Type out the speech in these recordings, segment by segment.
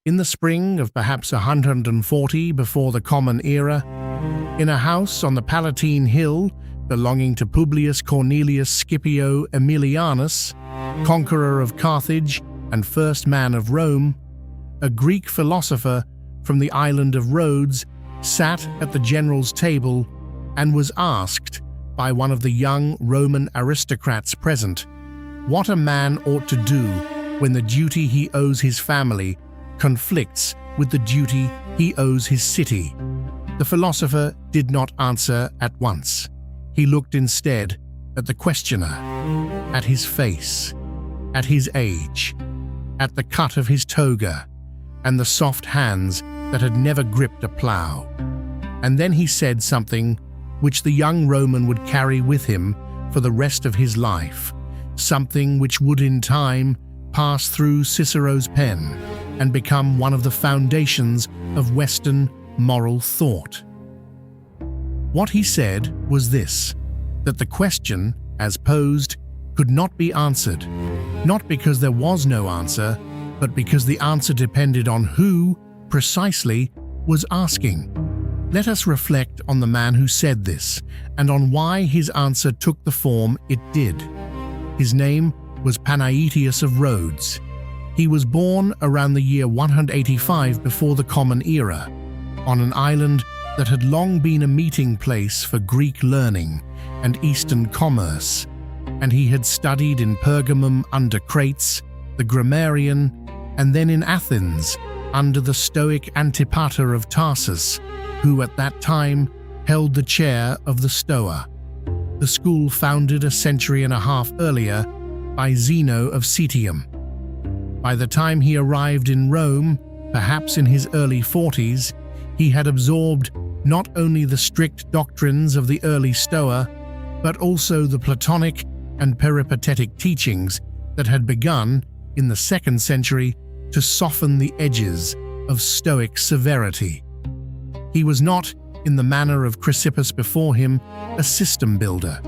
In the spring of perhaps 140 before the Common Era, in a house on the Palatine hill belonging to Publius Cornelius Scipio Aemilianus, conqueror of Carthage and first man of Rome, a Greek philosopher from the island of Rhodes sat at the general's table and was asked by one of the young Roman aristocrats present what a man ought to do when the duty he owes his family conflicts with the duty he owes his city. The philosopher did not answer at once. He looked instead at the questioner, at his face, at his age, at the cut of his toga, and the soft hands that had never gripped a plough. And then he said something which the young Roman would carry with him for the rest of his life, something which would in time pass through Cicero's pen and become one of the foundations of Western moral thought. What he said was this, that the question, as posed, could not be answered, not because there was no answer, but because the answer depended on who, precisely, was asking. Let us reflect on the man who said this, and on why his answer took the form it did. His name was Panaetius of Rhodes. He was born around the year 185 before the Common Era, on an island that had long been a meeting place for Greek learning and Eastern commerce, and he had studied in Pergamum under Crates, the grammarian, and then in Athens under the Stoic Antipater of Tarsus, who at that time held the chair of the Stoa, the school founded a century and a half earlier by Zeno of Citium. By the time he arrived in Rome, perhaps in his early 40s, he had absorbed not only the strict doctrines of the early Stoa, but also the Platonic and peripatetic teachings that had begun, in the 2nd century, to soften the edges of Stoic severity. He was not, in the manner of Chrysippus before him, a system builder.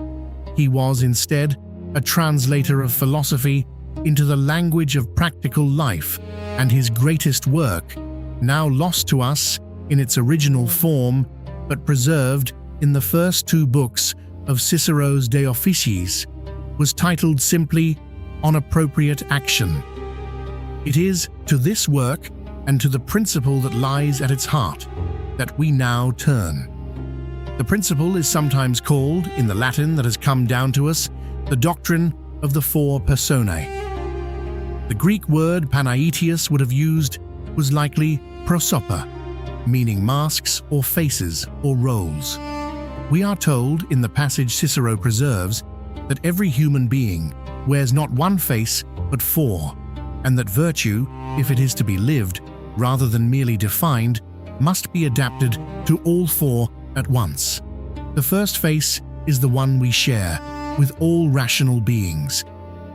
He was, instead, a translator of philosophy into the language of practical life, and his greatest work, now lost to us in its original form, but preserved in the first 2 books of Cicero's De Officiis, was titled simply On Appropriate Action. It is to this work and to the principle that lies at its heart that we now turn. The principle is sometimes called, in the Latin that has come down to us, the doctrine of the 4 Personae. The Greek word Panaetius would have used was likely prosopa, meaning masks or faces or roles. We are told in the passage Cicero preserves that every human being wears not one face but 4, and that virtue, if it is to be lived rather than merely defined, must be adapted to all 4 at once. The first face is the one we share with all rational beings.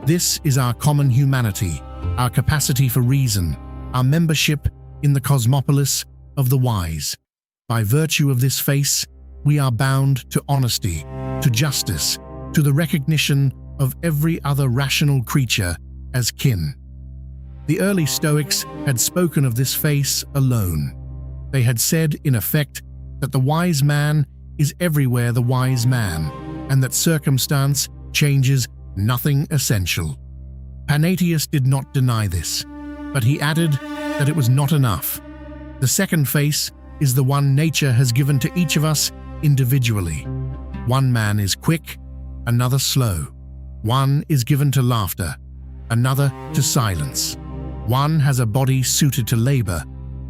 This is our common humanity, our capacity for reason, our membership in the cosmopolis of the wise. By virtue of this face, we are bound to honesty, to justice, to the recognition of every other rational creature as kin. The early Stoics had spoken of this face alone. They had said, in effect, that the wise man is everywhere the wise man, and that circumstance changes nothing essential. Panaetius did not deny this, but he added that it was not enough. The second face is the one nature has given to each of us individually. One man is quick, another slow. One is given to laughter, another to silence. One has a body suited to labor,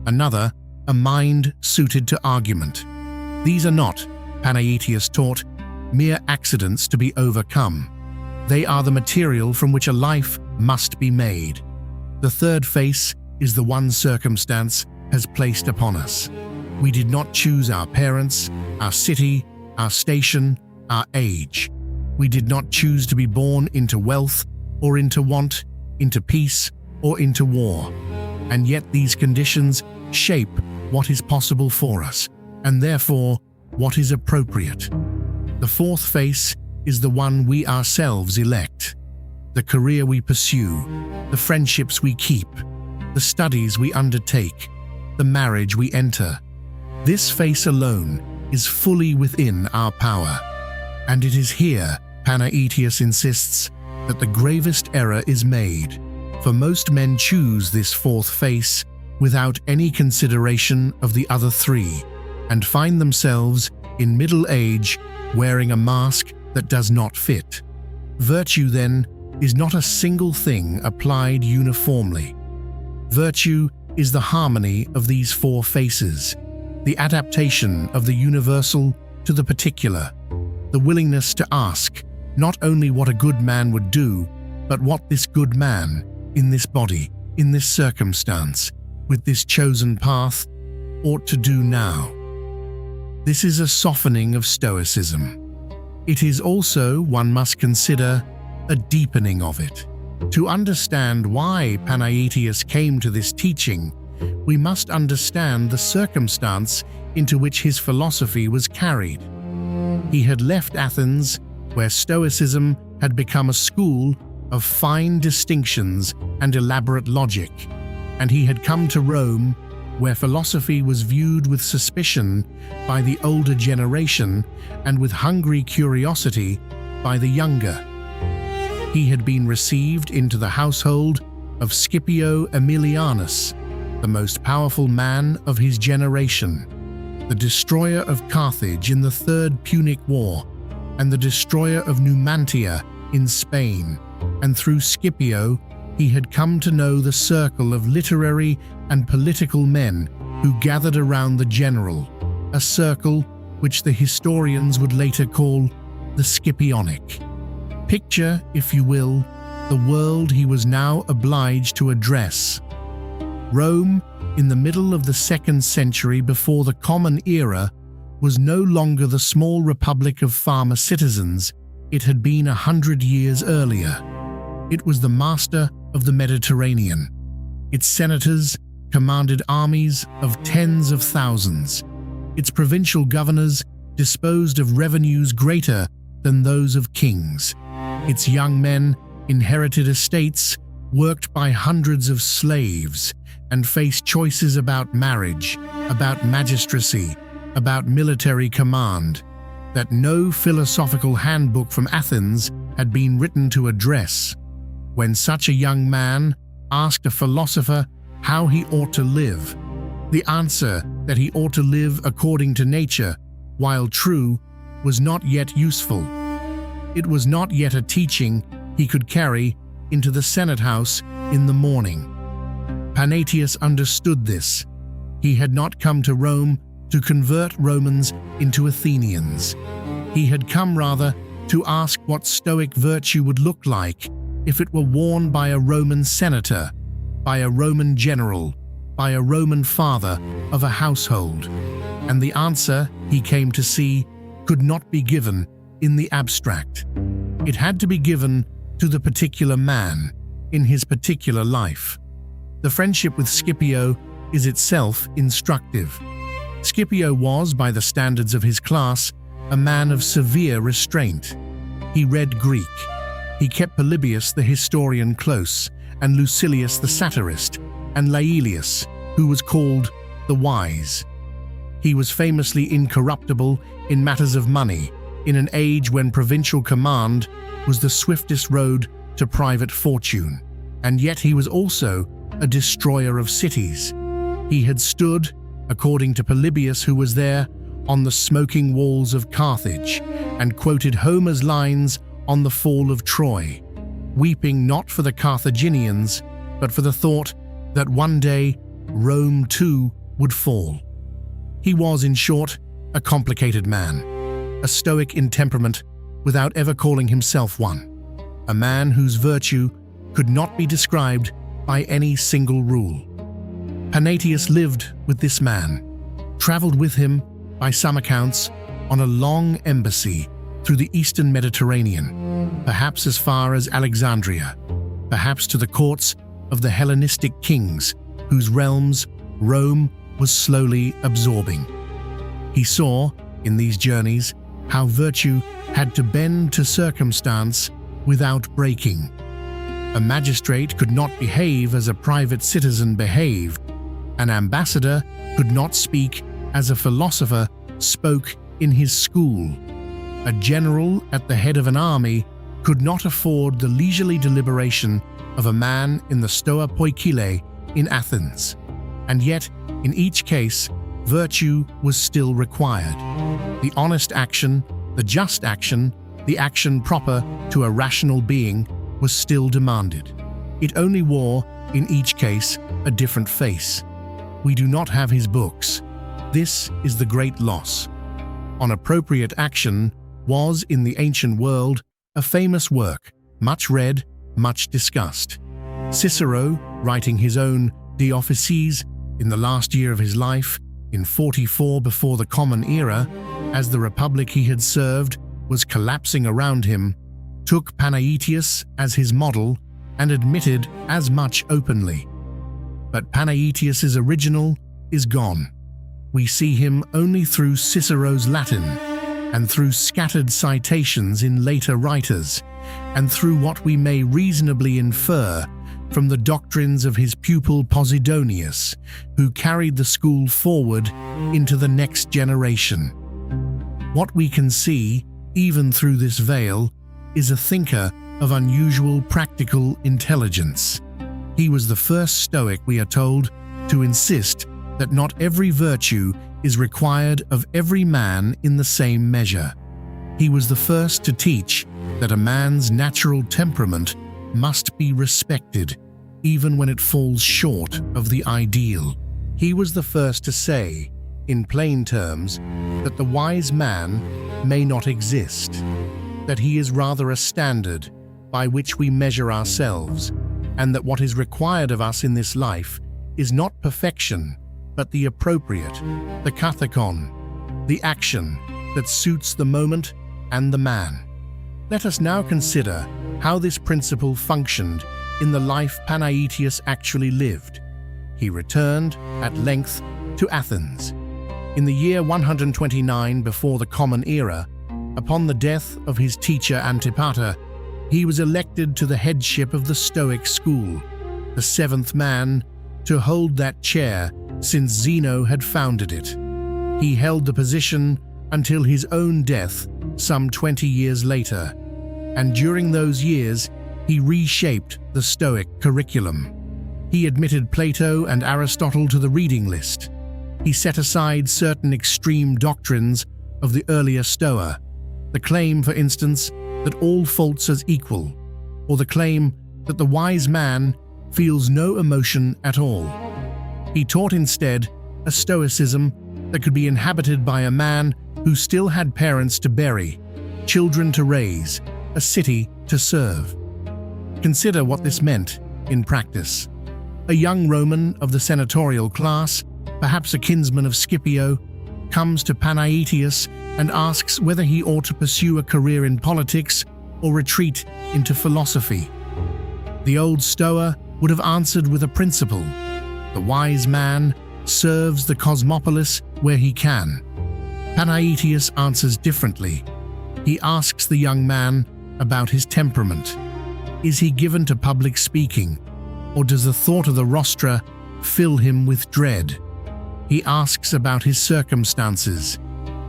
another a mind suited to argument. These are not, Panaetius taught, mere accidents to be overcome. They are the material from which a life must be made. The third face is the one circumstance has placed upon us. We did not choose our parents, our city, our station, our age. We did not choose to be born into wealth or into want, into peace or into war. And yet these conditions shape what is possible for us, and therefore what is appropriate. The fourth face is the one we ourselves elect. The career we pursue, the friendships we keep, the the studies we undertake, the marriage we enter. This face alone is fully within our power. And it is here, Panaetius insists, that the gravest error is made, for most men choose this fourth face without any consideration of the other three, and find themselves in middle age wearing a mask that does not fit. Virtue, then, is not a single thing applied uniformly. Virtue is the harmony of these four faces, the adaptation of the universal to the particular, the willingness to ask not only what a good man would do, but what this good man, in this body, in this circumstance, with this chosen path, ought to do now. This is a softening of Stoicism. It is also, one must consider, a deepening of it. To understand why Panaetius came to this teaching, we must understand the circumstance into which his philosophy was carried. He had left Athens, where Stoicism had become a school of fine distinctions and elaborate logic, and he had come to Rome, where philosophy was viewed with suspicion by the older generation and with hungry curiosity by the younger. He had been received into the household of Scipio Aemilianus, the most powerful man of his generation, the destroyer of Carthage in the Third Punic War, and the destroyer of Numantia in Spain, and through Scipio he had come to know the circle of literary and political men who gathered around the general, a circle which the historians would later call the Scipionic. Picture, if you will, the world he was now obliged to address. Rome, in the middle of the 2nd century before the Common Era, was no longer the small republic of farmer citizens it had been 100 years earlier. It was the master of the Mediterranean. Its senators commanded armies of tens of thousands. Its provincial governors disposed of revenues greater than those of kings. Its young men inherited estates worked by hundreds of slaves and faced choices about marriage, about magistracy, about military command, that no philosophical handbook from Athens had been written to address. When such a young man asked a philosopher how he ought to live, the answer that he ought to live according to nature, while true, was not yet useful. It was not yet a teaching he could carry into the Senate House in the morning. Panaetius understood this. He had not come to Rome to convert Romans into Athenians. He had come rather to ask what Stoic virtue would look like if it were worn by a Roman senator, by a Roman general, by a Roman father of a household. And the answer, he came to see, could not be given in the abstract. It had to be given to the particular man, in his particular life. The friendship with Scipio is itself instructive. Scipio was, by the standards of his class, a man of severe restraint. He read Greek. He kept Polybius the historian close, and Lucilius the satirist, and Laelius, who was called the Wise. He was famously incorruptible in matters of money, in an age when provincial command was the swiftest road to private fortune, and yet he was also a destroyer of cities. He had stood, according to Polybius, who was there, on the smoking walls of Carthage, and quoted Homer's lines on the fall of Troy, weeping not for the Carthaginians, but for the thought that one day Rome too would fall. He was, in short, a complicated man, a Stoic in temperament without ever calling himself one, a man whose virtue could not be described by any single rule. Panaetius lived with this man, traveled with him, by some accounts, on a long embassy through the eastern Mediterranean, perhaps as far as Alexandria, perhaps to the courts of the Hellenistic kings, whose realms Rome was slowly absorbing. He saw, in these journeys, how virtue had to bend to circumstance without breaking. A magistrate could not behave as a private citizen behaved. An ambassador could not speak as a philosopher spoke in his school. A general at the head of an army could not afford the leisurely deliberation of a man in the Stoa Poikile in Athens. And yet, in each case, virtue was still required. The honest action, the just action, the action proper to a rational being was still demanded. It only wore, in each case, a different face. We do not have his books. This is the great loss. On appropriate action was, in the ancient world, a famous work, much read, much discussed. Cicero, writing his own De Officiis in the last year of his life, in 44 before the Common Era, as the republic he had served was collapsing around him, took Panaetius as his model and admitted as much openly. But Panaetius's original is gone. We see him only through Cicero's Latin, and through scattered citations in later writers, and through what we may reasonably infer from the doctrines of his pupil Posidonius, who carried the school forward into the next generation. What we can see, even through this veil, is a thinker of unusual practical intelligence. He was the first Stoic, we are told, to insist that not every virtue is required of every man in the same measure. He was the first to teach that a man's natural temperament must be respected, even when it falls short of the ideal. He was the first to say, in plain terms, that the wise man may not exist, that he is rather a standard by which we measure ourselves, and that what is required of us in this life is not perfection, but the appropriate, the kathekon, the action that suits the moment and the man. Let us now consider how this principle functioned in the life Panaetius actually lived. He returned, at length, to Athens. In the year 129 before the Common Era, upon the death of his teacher Antipater, he was elected to the headship of the Stoic school, the seventh man to hold that chair since Zeno had founded it. He held the position until his own death some 20 years later, and during those years he reshaped the Stoic curriculum. He admitted Plato and Aristotle to the reading list. He set aside certain extreme doctrines of the earlier Stoa, the claim, for instance, that all faults are equal, or the claim that the wise man feels no emotion at all. He taught instead a Stoicism that could be inhabited by a man who still had parents to bury, children to raise, a city to serve. Consider what this meant in practice. A young Roman of the senatorial class, perhaps a kinsman of Scipio, comes to Panaetius and asks whether he ought to pursue a career in politics or retreat into philosophy. The old Stoa would have answered with a principle: the wise man serves the cosmopolis where he can. Panaetius answers differently. He asks the young man about his temperament. Is he given to public speaking, or does the thought of the rostra fill him with dread? He asks about his circumstances.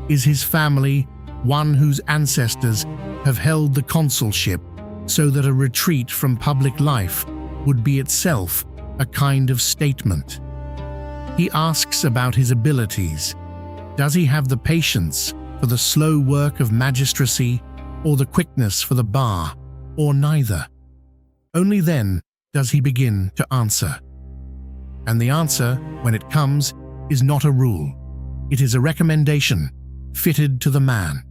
Is his family one whose ancestors have held the consulship, so that a retreat from public life would be itself a kind of statement? He asks about his abilities. Does he have the patience for the slow work of magistracy, or the quickness for the bar, or neither? Only then does he begin to answer. And the answer, when it comes, is not a rule. It is a recommendation, fitted to the man.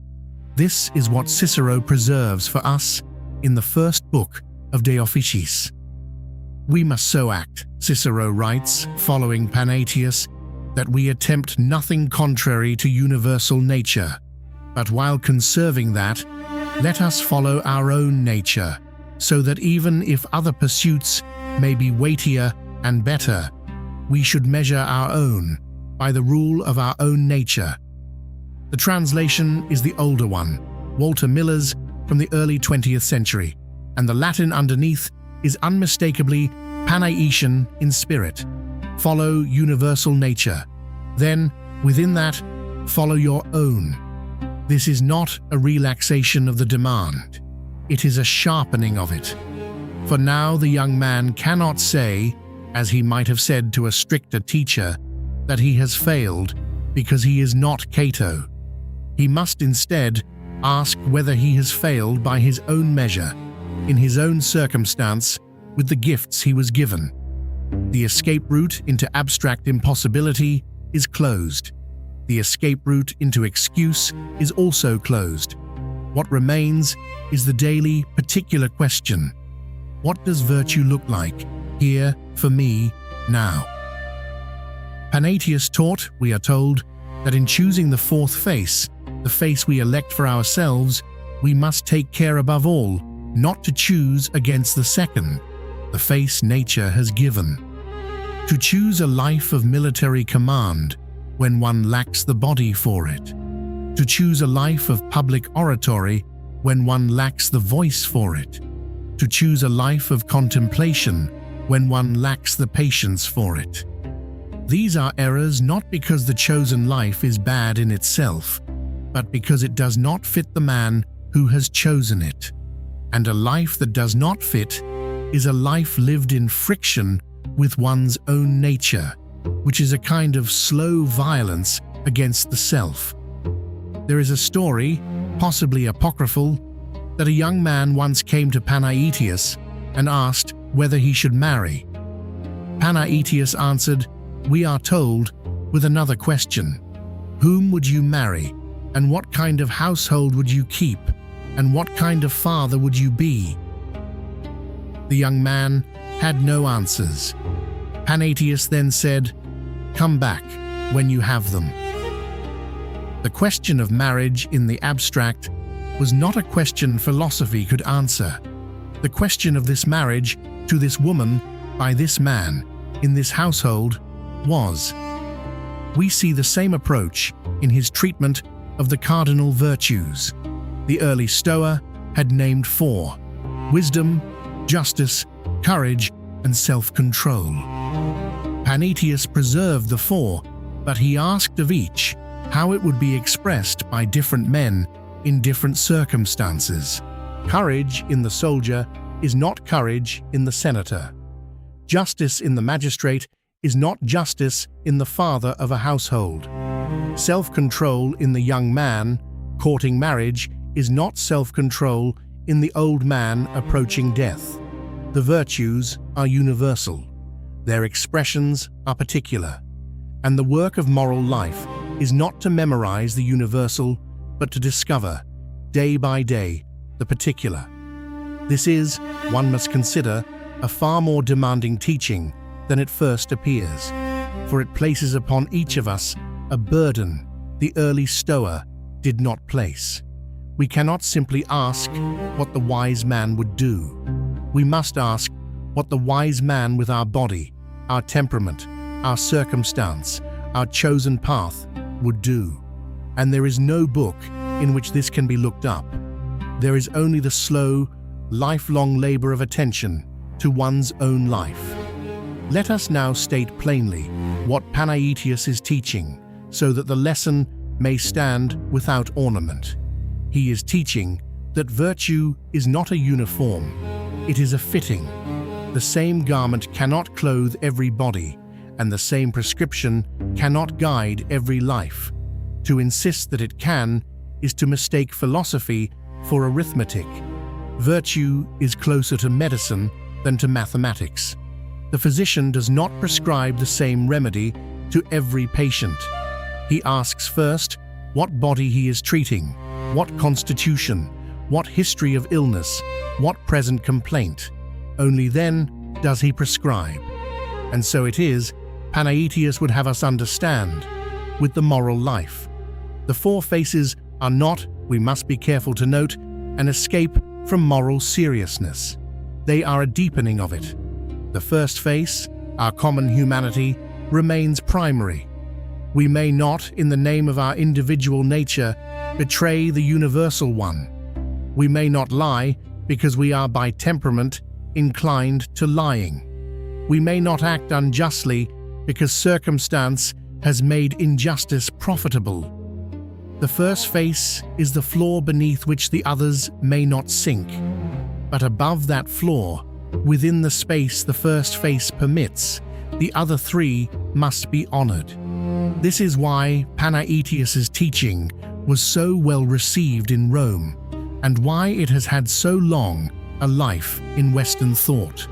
This is what Cicero preserves for us in the first book of De Officiis. We must so act, Cicero writes, following Panaetius, that we attempt nothing contrary to universal nature, but while conserving that, let us follow our own nature, so that even if other pursuits may be weightier and better, we should measure our own by the rule of our own nature. The translation is the older one, Walter Miller's, from the early 20th century, and the Latin underneath is unmistakably Panaetian in spirit. Follow universal nature. Then, within that, follow your own. This is not a relaxation of the demand. It is a sharpening of it. For now the young man cannot say, as he might have said to a stricter teacher, that he has failed because he is not Cato. He must instead ask whether he has failed by his own measure, in his own circumstance, with the gifts he was given. The escape route into abstract impossibility is closed. The escape route into excuse is also closed. What remains is the daily, particular question. What does virtue look like, here, for me, now? Panaetius taught, we are told, that in choosing the fourth face, the face we elect for ourselves, we must take care above all not to choose against the second, the face nature has given. To choose a life of military command when one lacks the body for it. To choose a life of public oratory when one lacks the voice for it. To choose a life of contemplation when one lacks the patience for it. These are errors not because the chosen life is bad in itself, but because it does not fit the man who has chosen it. And a life that does not fit is a life lived in friction with one's own nature, which is a kind of slow violence against the self. There is a story, possibly apocryphal, that a young man once came to Panaetius and asked whether he should marry. Panaetius answered, we are told, with another question. Whom would you marry, and what kind of household would you keep, and what kind of father would you be? The young man had no answers. Panaetius then said, come back when you have them. The question of marriage in the abstract was not a question philosophy could answer. The question of this marriage to this woman by this man in this household was. We see the same approach in his treatment of the cardinal virtues. The early Stoa had named 4: wisdom, justice, courage, and self-control. Panaetius preserved the 4, but he asked of each how it would be expressed by different men in different circumstances. Courage in the soldier is not courage in the senator. Justice in the magistrate is not justice in the father of a household. Self-control in the young man courting marriage is not self-control in the old man approaching death. The virtues are universal. Their expressions are particular. And the work of moral life is not to memorize the universal, but to discover, day by day, the particular. This is, one must consider, a far more demanding teaching than it first appears, for it places upon each of us a burden the early Stoa did not place. We cannot simply ask what the wise man would do. We must ask what the wise man with our body, our temperament, our circumstance, our chosen path would do. And there is no book in which this can be looked up. There is only the slow, lifelong labor of attention to one's own life. Let us now state plainly what Panaetius is teaching, so that the lesson may stand without ornament. He is teaching that virtue is not a uniform, it is a fitting. The same garment cannot clothe every body, and the same prescription cannot guide every life. To insist that it can is to mistake philosophy for arithmetic. Virtue is closer to medicine than to mathematics. The physician does not prescribe the same remedy to every patient. He asks first what body he is treating, what constitution, what history of illness, what present complaint. Only then does he prescribe. And so it is, Panaetius would have us understand, with the moral life. The 4 faces are not, we must be careful to note, an escape from moral seriousness. They are a deepening of it. The first face, our common humanity, remains primary. We may not, in the name of our individual nature, betray the universal one. We may not lie because we are by temperament inclined to lying. We may not act unjustly because circumstance has made injustice profitable. The first face is the floor beneath which the others may not sink, but above that floor, within the space the first face permits, the other three must be honored. This is why Panaetius's teaching was so well received in Rome, and why it has had so long a life in Western thought.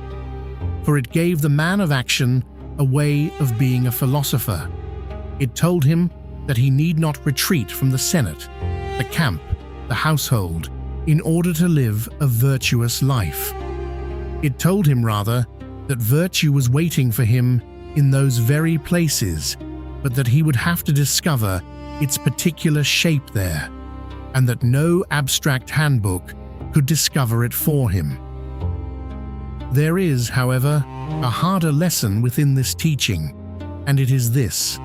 For it gave the man of action a way of being a philosopher. It told him that he need not retreat from the Senate, the camp, the household, in order to live a virtuous life. It told him, rather, that virtue was waiting for him in those very places, but that he would have to discover its particular shape there, and that no abstract handbook could discover it for him. There is, however, a harder lesson within this teaching, and it is this.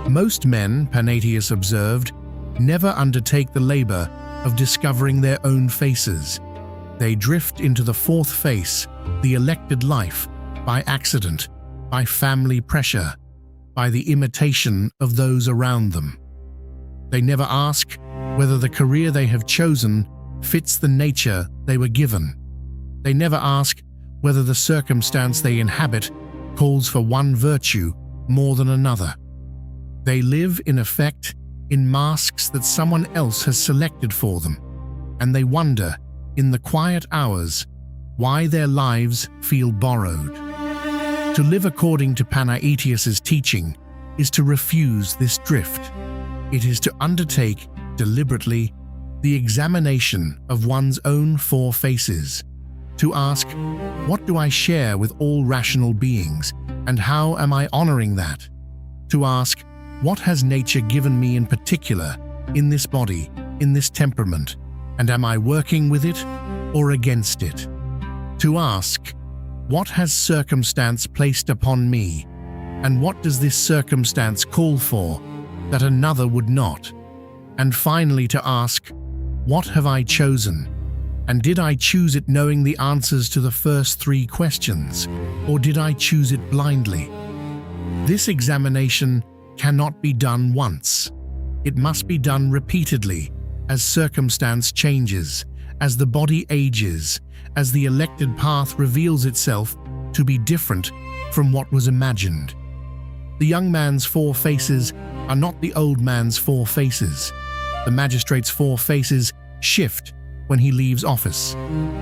Most men, Panaetius observed, never undertake the labor of discovering their own faces. They drift into the fourth face, the elected life, by accident, by family pressure, by the imitation of those around them. They never ask whether the career they have chosen fits the nature they were given. They never ask whether the circumstance they inhabit calls for one virtue more than another. They live, in effect, in masks that someone else has selected for them, and they wonder, in the quiet hours, why their lives feel borrowed. To live according to Panaetius's teaching is to refuse this drift. It is to undertake, deliberately, the examination of one's own four faces, to ask, what do I share with all rational beings, and how am I honoring that? To ask, what has nature given me in particular, in this body, in this temperament, and am I working with it or against it? To ask, what has circumstance placed upon me, and what does this circumstance call for that another would not? And finally to ask, what have I chosen, and did I choose it knowing the answers to the first three questions, or did I choose it blindly? This examination cannot be done once. It must be done repeatedly, as circumstance changes, as the body ages, as the elected path reveals itself to be different from what was imagined. The young man's four faces are not the old man's four faces. The magistrate's four faces shift when he leaves office.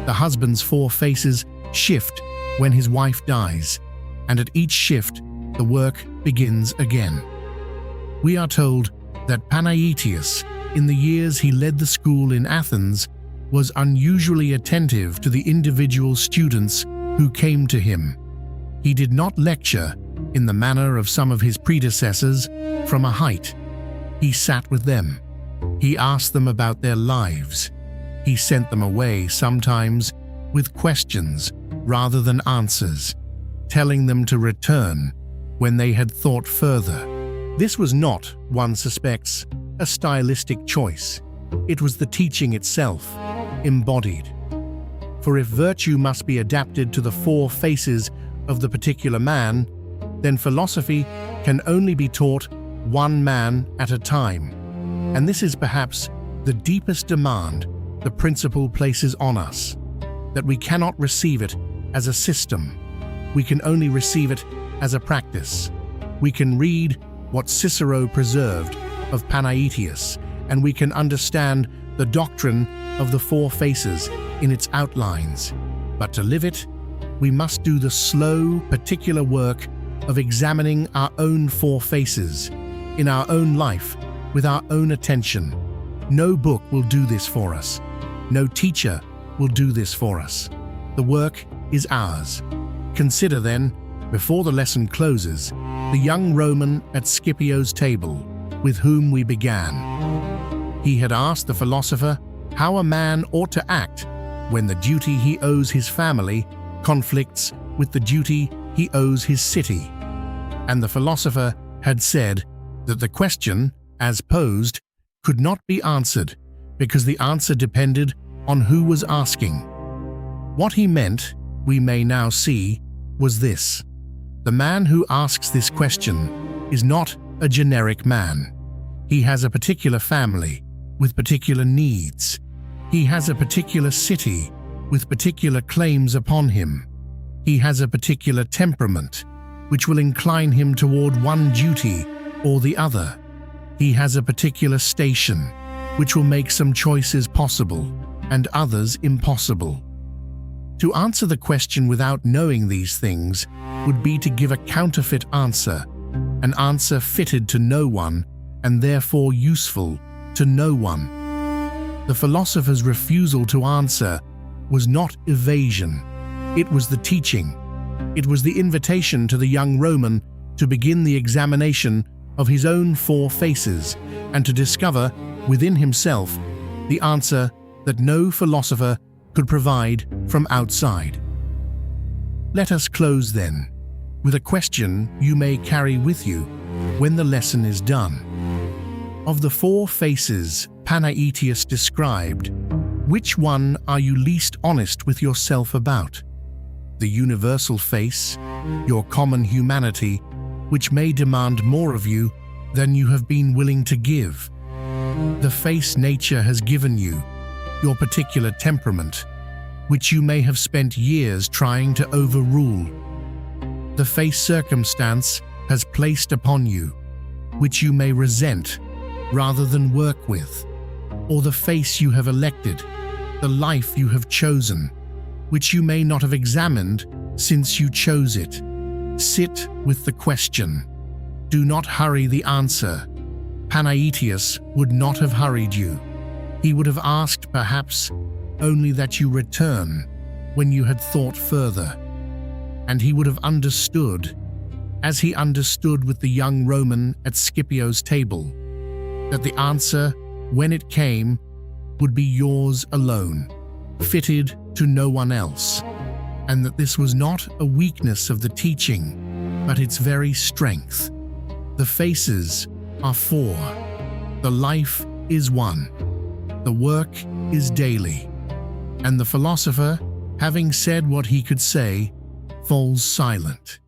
The husband's four faces shift when his wife dies, and at each shift, the work begins again. We are told that Panaetius, in the years he led the school in Athens, was unusually attentive to the individual students who came to him. He did not lecture, in the manner of some of his predecessors, from a height. He sat with them. He asked them about their lives. He sent them away sometimes with questions rather than answers, telling them to return when they had thought further. This was not, one suspects, a stylistic choice. It was the teaching itself, embodied. For if virtue must be adapted to the four faces of the particular man, then philosophy can only be taught one man at a time. And this is perhaps the deepest demand the principle places on us, that we cannot receive it as a system. We can only receive it as a practice. We can read what Cicero preserved of Panaetius, and we can understand the doctrine of the four faces in its outlines. But to live it, we must do the slow, particular work of examining our own four faces, in our own life, with our own attention. No book will do this for us. No teacher will do this for us. The work is ours. Consider then, before the lesson closes, the young Roman at Scipio's table, with whom we began. He had asked the philosopher how a man ought to act when the duty he owes his family conflicts with the duty he owes his city. And the philosopher had said that the question, as posed, could not be answered because the answer depended on who was asking. What he meant we may now see was this: the man who asks this question is not a generic man. He has a particular family with particular needs. He has a particular city with particular claims upon him. He has a particular temperament which will incline him toward one duty or the other. He has a particular station which will make some choices possible and others impossible. To answer the question without knowing these things would be to give a counterfeit answer, an answer fitted to no one and therefore useful to no one. The philosopher's refusal to answer was not evasion. It was the teaching. It was the invitation to the young Roman to begin the examination of his own four faces and to discover within himself the answer that no philosopher could provide from outside. Let us close then with a question you may carry with you when the lesson is done. Of the four faces Panaetius described, which one are you least honest with yourself about? The universal face, your common humanity, which may demand more of you than you have been willing to give. The face nature has given you, your particular temperament, which you may have spent years trying to overrule. The face circumstance has placed upon you, which you may resent rather than work with. Or the face you have elected, the life you have chosen, which you may not have examined since you chose it. Sit with the question. Do not hurry the answer. Panaetius would not have hurried you. He would have asked, perhaps, only that you return when you had thought further. And he would have understood, as he understood with the young Roman at Scipio's table, that the answer, when it came, would be yours alone, fitted to no one else, and that this was not a weakness of the teaching, but its very strength. The faces are four. The life is one. The work is daily. And the philosopher, having said what he could say, falls silent.